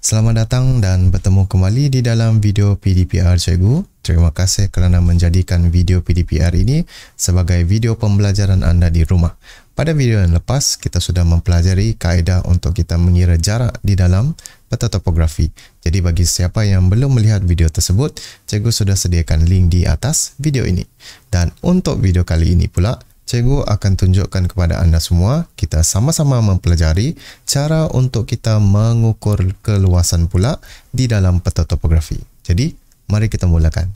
Selamat datang dan bertemu kembali di dalam video PDPR Cikgu. Terima kasih kerana menjadikan video PDPR ini sebagai video pembelajaran anda di rumah. Pada video yang lepas, kita sudah mempelajari kaedah untuk kita mengira jarak di dalam peta topografi. Jadi bagi siapa yang belum melihat video tersebut, Cikgu sudah sediakan link di atas video ini. Dan untuk video kali ini pula, Cikgu akan tunjukkan kepada anda semua, kita sama-sama mempelajari cara untuk kita mengukur keluasan pula di dalam peta topografi. Jadi, mari kita mulakan.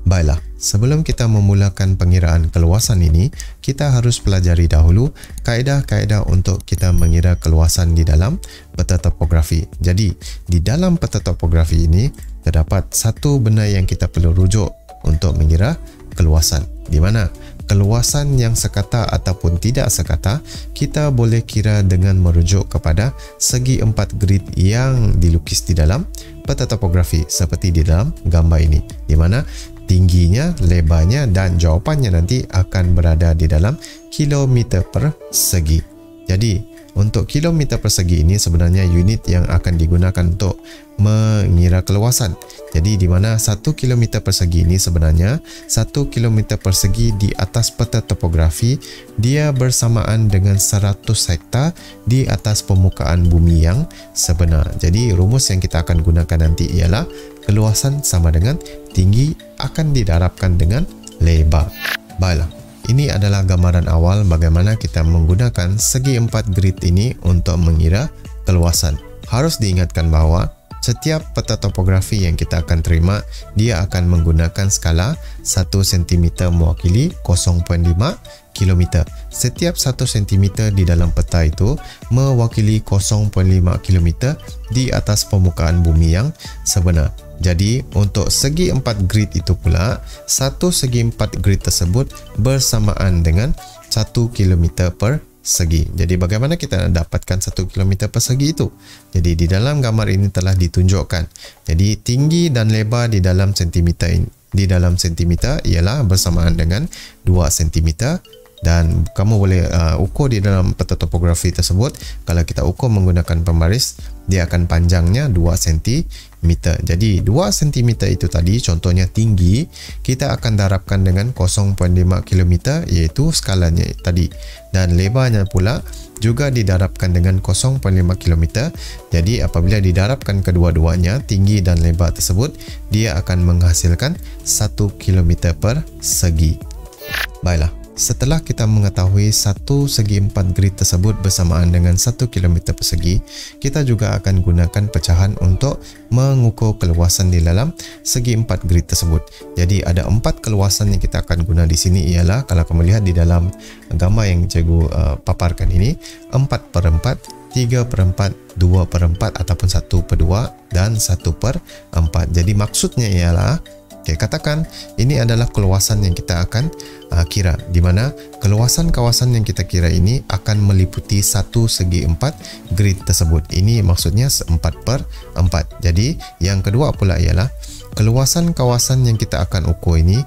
Baiklah, sebelum kita memulakan pengiraan keluasan ini, kita harus pelajari dahulu kaedah-kaedah untuk kita mengira keluasan di dalam peta topografi. Jadi, di dalam peta topografi ini, terdapat satu benda yang kita perlu rujuk untuk mengira keluasan. Di mana keluasan yang sekata ataupun tidak sekata, kita boleh kira dengan merujuk kepada segi 4 grid yang dilukis di dalam peta topografi seperti di dalam gambar ini. Di mana tingginya, lebarnya dan jawapannya nanti akan berada di dalam kilometer persegi. Jadi, untuk kilometer persegi ini sebenarnya unit yang akan digunakan untuk mengira keluasan. Jadi di mana 1 kilometer persegi ini sebenarnya 1 kilometer persegi di atas peta topografi dia bersamaan dengan 100 hektar di atas permukaan bumi yang sebenar. Jadi rumus yang kita akan gunakan nanti ialah keluasan sama dengan tinggi akan didarabkan dengan lebar. Baiklah. Ini adalah gambaran awal bagaimana kita menggunakan segi 4 grid ini untuk mengira keluasan. Harus diingatkan bahawa setiap peta topografi yang kita akan terima, dia akan menggunakan skala 1 cm mewakili 0.5 km. Setiap 1 cm di dalam peta itu mewakili 0.5 km di atas permukaan bumi yang sebenar. Jadi, untuk segi 4 grid itu pula, satu segi 4 grid tersebut bersamaan dengan 1 km persegi. Jadi, bagaimana kita nak dapatkan 1 km persegi itu? Jadi, di dalam gambar ini telah ditunjukkan. Jadi, tinggi dan lebar di dalam sentimeter ialah bersamaan dengan 2 cm. Dan kamu boleh ukur di dalam peta topografi tersebut. Kalau kita ukur menggunakan pembaris, dia akan panjangnya 2 cm. Jadi 2 cm itu tadi contohnya tinggi, kita akan darabkan dengan 0.5 km iaitu skalanya tadi. Dan lebarnya pula juga didarabkan dengan 0.5 km. Jadi apabila didarabkan kedua-duanya, tinggi dan lebar tersebut, dia akan menghasilkan 1 km persegi. Baiklah. Setelah kita mengetahui satu segi 4 grid tersebut bersamaan dengan 1 km persegi, kita juga akan gunakan pecahan untuk mengukur keluasan di dalam segi 4 grid tersebut. Jadi ada 4 keluasan yang kita akan guna di sini ialah, kalau kamu lihat di dalam gambar yang cikgu paparkan ini, 4/4, 3/4, 2/4 ataupun 1/2 dan 1/4. Jadi maksudnya ialah, katakan ini adalah keluasan yang kita akan kira, di mana keluasan kawasan yang kita kira ini akan meliputi satu segi 4 grid tersebut. Ini maksudnya 4/4. Jadi yang kedua pula ialah keluasan kawasan yang kita akan ukur ini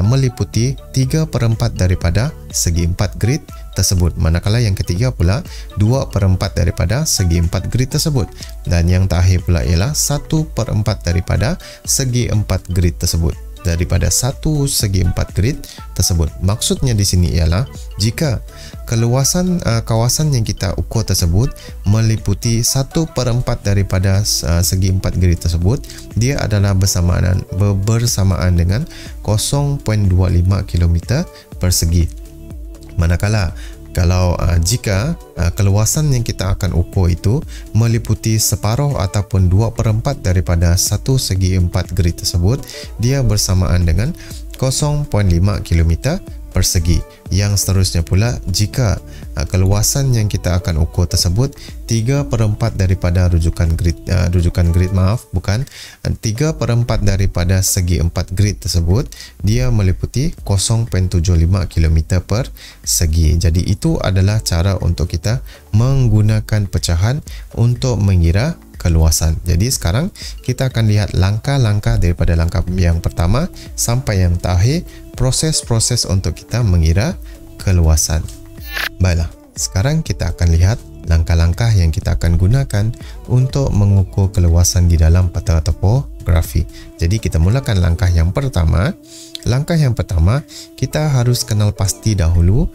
meliputi 3/4 daripada segi 4 grid tersebut. Manakala yang ketiga pula 2/4 daripada segi 4 grid tersebut. Dan yang terakhir pula ialah 1/4 daripada segi 4 grid tersebut. Daripada satu segi 4 grid tersebut. Maksudnya di sini ialah jika keluasan kawasan yang kita ukur tersebut meliputi 1/4 daripada segi 4 grid tersebut, dia adalah bersamaan dengan 0.25 km persegi. Manakala kalau jika keluasan yang kita akan ukur itu meliputi separuh ataupun 2/4 daripada satu segi 4 grid tersebut, dia bersamaan dengan 0.5 km persegi. Yang seterusnya pula, jika keluasan yang kita akan ukur tersebut 3/4 daripada rujukan grid, 3/4 daripada segi 4 grid tersebut, dia meliputi 0.75 km persegi. Jadi itu adalah cara untuk kita menggunakan pecahan untuk mengira keluasan. Jadi sekarang kita akan lihat langkah-langkah daripada langkah yang pertama sampai yang terakhir, proses-proses untuk kita mengira keluasan. Baiklah, sekarang kita akan lihat langkah-langkah yang kita akan gunakan untuk mengukur keluasan di dalam peta topografi. Jadi kita mulakan langkah yang pertama. Langkah yang pertama, kita harus kenal pasti dahulu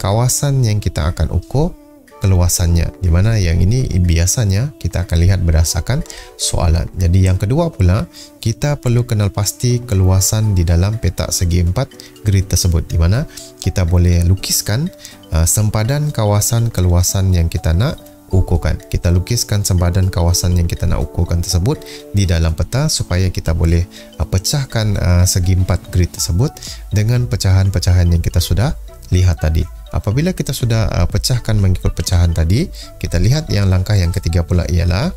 kawasan yang kita akan ukur keluasannya, di mana yang ini biasanya kita akan lihat berdasarkan soalan. Jadi yang kedua pula, kita perlu kenal pasti keluasan di dalam peta segi 4 grid tersebut, di mana kita boleh lukiskan sempadan kawasan keluasan yang kita nak ukurkan. Kita lukiskan sempadan kawasan yang kita nak ukurkan tersebut di dalam peta supaya kita boleh pecahkan segi 4 grid tersebut dengan pecahan-pecahan yang kita sudah lihat tadi. Apabila kita sudah pecahkan mengikut pecahan tadi, kita lihat yang langkah yang ketiga pula ialah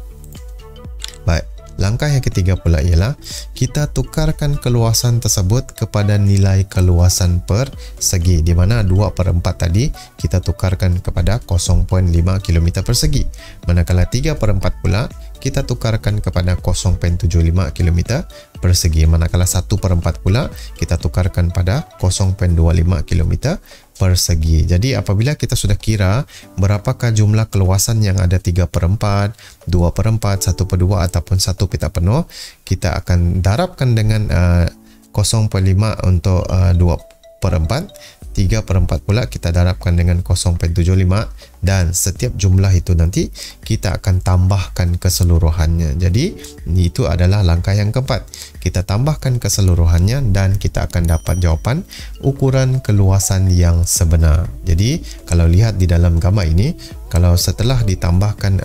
kita tukarkan keluasan tersebut kepada nilai keluasan per segi, di mana 2/4 tadi kita tukarkan kepada 0.5 km persegi, manakala 3/4 pula kita tukarkan kepada 0.75 km persegi, manakala 1/4 pula kita tukarkan pada 0.25 km persegi. Jadi apabila kita sudah kira berapakah jumlah keluasan yang ada 3/4, 2/4, 1/2 ataupun 1 peta penuh, kita akan darabkan dengan 0.5 untuk 2/4, 3/4 pula kita darabkan dengan 0.75, dan setiap jumlah itu nanti kita akan tambahkan keseluruhannya. Jadi itu adalah langkah yang keempat. Kita tambahkan keseluruhannya dan kita akan dapat jawapan ukuran keluasan yang sebenar. Jadi kalau lihat di dalam gambar ini, kalau setelah ditambahkan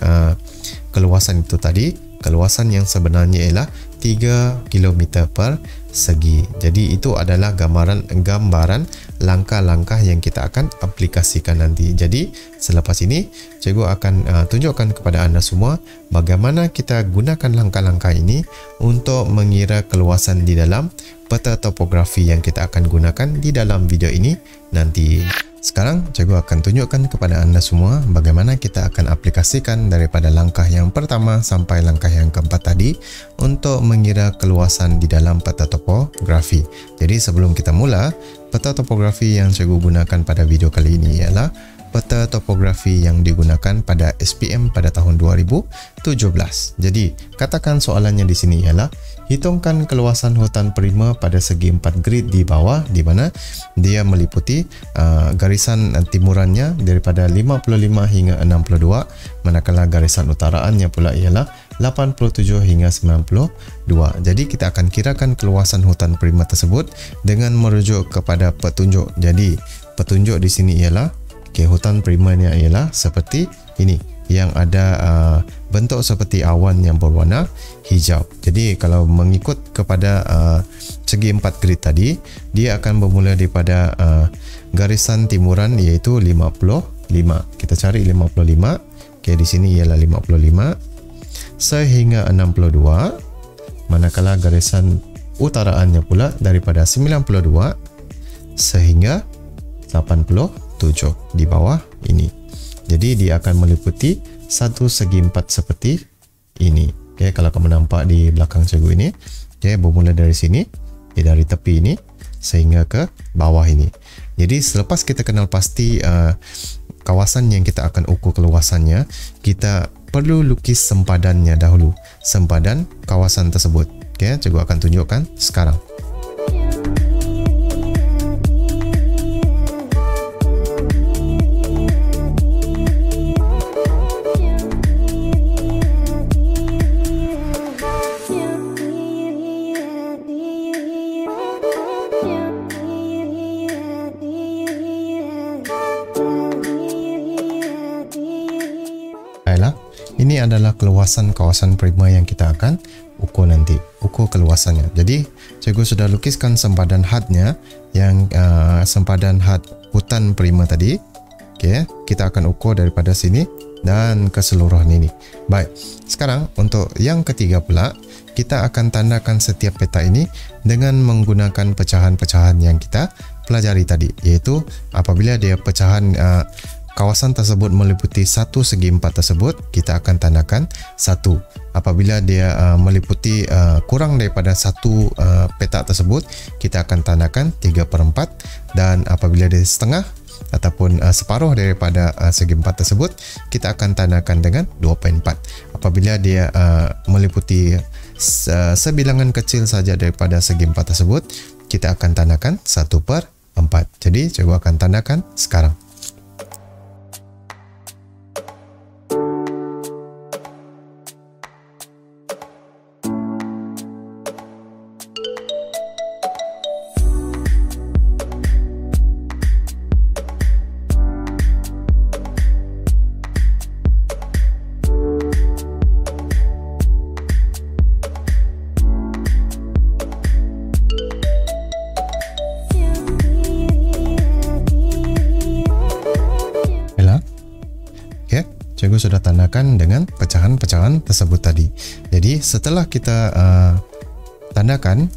keluasan itu tadi, keluasan yang sebenarnya ialah 3 km persegi. Jadi itu adalah gambaran langkah-langkah yang kita akan aplikasikan nanti. Jadi selepas ini cikgu akan tunjukkan kepada anda semua bagaimana kita gunakan langkah-langkah ini untuk mengira keluasan di dalam peta topografi yang kita akan gunakan di dalam video ini nanti. Sekarang cikgu akan tunjukkan kepada anda semua bagaimana kita akan aplikasikan daripada langkah yang pertama sampai langkah yang keempat tadi untuk mengira keluasan di dalam peta topografi. Jadi sebelum kita mula, peta topografi yang cikgu gunakan pada video kali ini ialah peta topografi yang digunakan pada SPM pada tahun 2017. Jadi katakan soalannya di sini ialah hitungkan keluasan hutan prima pada segi 4 grid di bawah, di mana dia meliputi garisan timurannya daripada 55 hingga 62, manakala garisan utaraannya pula ialah 87 hingga 92. Jadi kita akan kirakan keluasan hutan prima tersebut dengan merujuk kepada petunjuk. Jadi petunjuk di sini ialah hutan primanya ialah seperti ini, yang ada bentuk seperti awan yang berwarna hijau. Jadi kalau mengikut kepada segi 4 grid tadi, dia akan bermula daripada garisan timuran iaitu 55. Kita cari 55. Di sini ialah 55 sehingga 62, manakala garisan utaraannya pula daripada 92 sehingga 87 di bawah ini. Jadi dia akan meliputi satu segi 4 seperti ini. Kalau kamu nampak di belakang cikgu ini, bermula dari sini, dari tepi ini sehingga ke bawah ini. Jadi selepas kita kenal pasti kawasan yang kita akan ukur keluasannya, kita perlu lukis sempadannya dahulu, sempadan kawasan tersebut. Cikgu akan tunjukkan sekarang. Ini adalah keluasan kawasan prima yang kita akan ukur nanti, ukur keluasannya. Jadi cikgu sudah lukiskan sempadan hadnya, yang sempadan had hutan prima tadi. Kita akan ukur daripada sini dan keseluruhan ini. Baik, sekarang untuk yang ketiga pula, kita akan tandakan setiap peta ini dengan menggunakan pecahan-pecahan yang kita pelajari tadi, iaitu apabila dia pecahan kawasan tersebut meliputi satu segi 4 tersebut, kita akan tandakan 1. Apabila dia meliputi kurang daripada satu peta tersebut, kita akan tandakan 3/4, dan apabila dia setengah, ataupun separuh daripada segi 4 tersebut, kita akan tandakan dengan 2.4. Apabila dia meliputi sebilangan kecil saja daripada segi 4 tersebut, kita akan tandakan 1/4. Jadi cikgu akan tandakan sekarang. Cikgu sudah tandakan dengan pecahan-pecahan tersebut tadi. Jadi setelah kita tandakan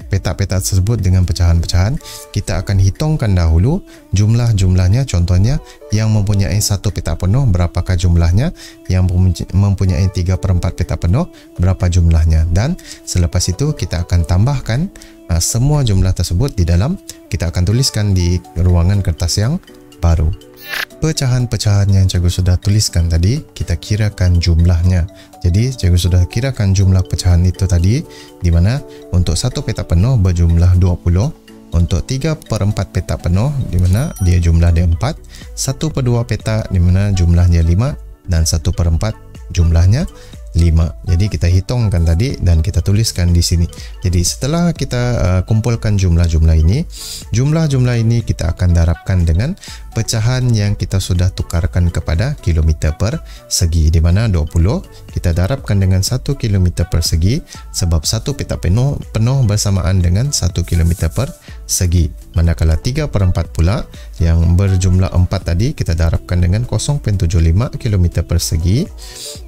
petak-petak tersebut dengan pecahan-pecahan, kita akan hitungkan dahulu jumlah-jumlahnya. Contohnya yang mempunyai satu petak penuh, berapakah jumlahnya? Yang mempunyai 3/4 petak penuh, berapa jumlahnya? Dan selepas itu kita akan tambahkan semua jumlah tersebut di dalam, kita akan tuliskan di ruangan kertas yang baru. Pecahan-pecahan yang cikgu sudah tuliskan tadi, kita kirakan jumlahnya. Jadi cikgu sudah kirakan jumlah pecahan itu tadi, di mana untuk satu petak penuh berjumlah 20, untuk 3/4 petak penuh di mana dia jumlah dia 4, 1/2 petak di mana jumlahnya 5, dan 1/4 jumlahnya 5. Jadi kita hitungkan tadi dan kita tuliskan di sini. Jadi setelah kita kumpulkan jumlah-jumlah ini kita akan darabkan dengan pecahan yang kita sudah tukarkan kepada kilometer persegi, di mana 20 kita darabkan dengan 1 kilometer persegi, sebab satu petak penuh bersamaan dengan 1 kilometer persegi. Manakala 3/4 pula yang berjumlah 4 tadi kita darabkan dengan 0.75 kilometer persegi.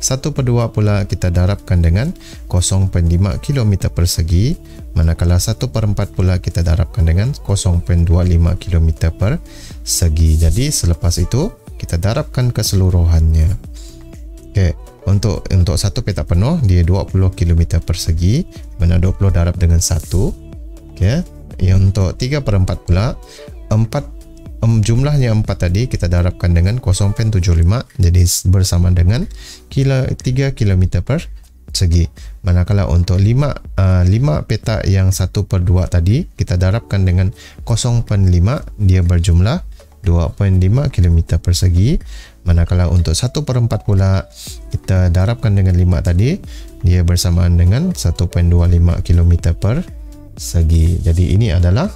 1/2 pula kita darabkan dengan 0.5 kilometer persegi. Manakala 1/4 pula kita darabkan dengan 0.25 kilometer persegi. Jadi selepas itu kita darabkan keseluruhannya. Okey, untuk satu petak penuh dia 20 kilometer persegi, mana 20 darab dengan 1. Okey. Yang untuk 3/4 pula, jumlahnya 4 tadi kita darabkan dengan 0.75, jadi bersama dengan 3 km persegi. Manakala untuk 5 petak yang 1/2 tadi kita darabkan dengan 0.5, dia berjumlah 2.5 km persegi. Manakala untuk 1/4 pula kita darabkan dengan 5 tadi, dia bersamaan dengan 1.25 km persegi. Jadi ini adalah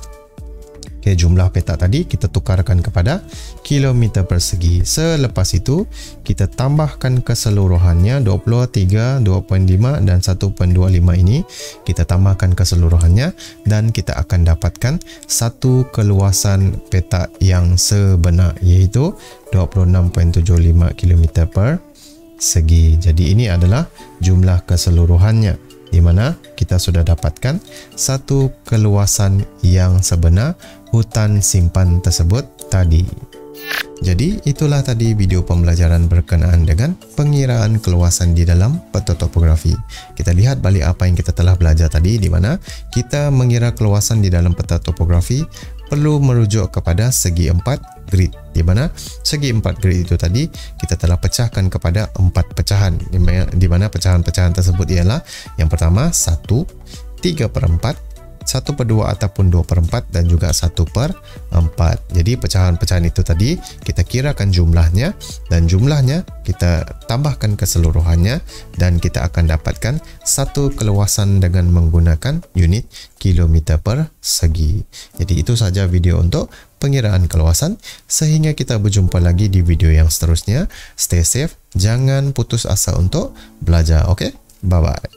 jumlah petak tadi kita tukarkan kepada kilometer persegi. Selepas itu kita tambahkan keseluruhannya 23, 2.5 dan 1.25 ini kita tambahkan keseluruhannya dan kita akan dapatkan satu keluasan petak yang sebenar, iaitu 26.75 km persegi. Jadi ini adalah jumlah keseluruhannya, di mana kita sudah dapatkan satu keluasan yang sebenar hutan simpan tersebut tadi. Jadi itulah tadi video pembelajaran berkenaan dengan pengiraan keluasan di dalam peta topografi. Kita lihat balik apa yang kita telah belajar tadi, di mana kita mengira keluasan di dalam peta topografi perlu merujuk kepada segi 4 grid, di mana segi 4 grid itu tadi kita telah pecahkan kepada 4 pecahan, di mana pecahan-pecahan tersebut ialah yang pertama 1, 3/4, 1/2 ataupun 2/4 dan juga 1/4. Jadi pecahan-pecahan itu tadi kita kirakan jumlahnya, dan jumlahnya kita tambahkan keseluruhannya dan kita akan dapatkan satu keluasan dengan menggunakan unit kilometer persegi. Jadi itu saja video untuk pengiraan keluasan. Sehingga kita berjumpa lagi di video yang seterusnya. Stay safe, jangan putus asa untuk belajar. Okey, bye bye.